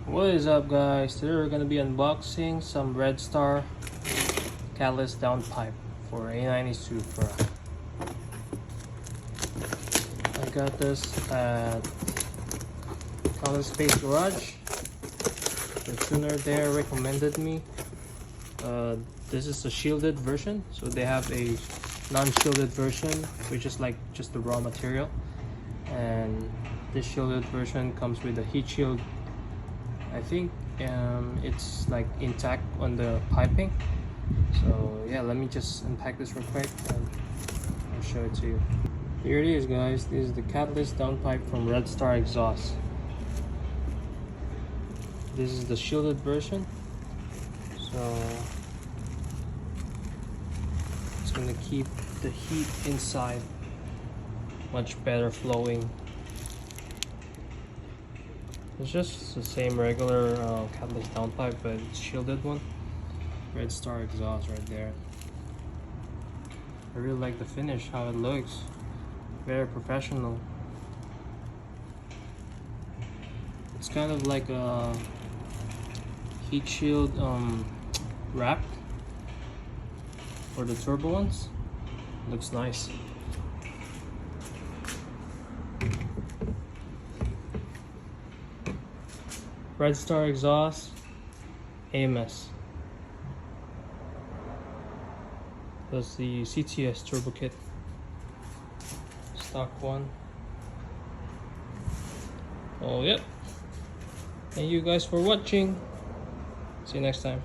What is up, guys? Today we're gonna be unboxing some Redstar Catless downpipe for a90 Supra. I got this at Catless Space Garage. The tuner there recommended me. This is a shielded version, so they have a non-shielded version, which is like just the raw material, and this shielded version comes with a heat shield. I think it's like intact on the piping. So yeah, let me just unpack this real quick and I'll show it to you. Here it is, guys. This is the Catless downpipe from Redstar Exhaust. This is the shielded version, so it's gonna keep the heat inside much better flowing. It's just the same regular Catless downpipe, but it's shielded one. Redstar Exhaust right there. I really like the finish, how it looks. Very professional. It's kind of like a heat shield wrap for the turbo ones. Looks nice. Redstar Exhaust AMS. That's the CTS turbo kit. Stock one. Oh, yep. Thank you guys for watching. See you next time.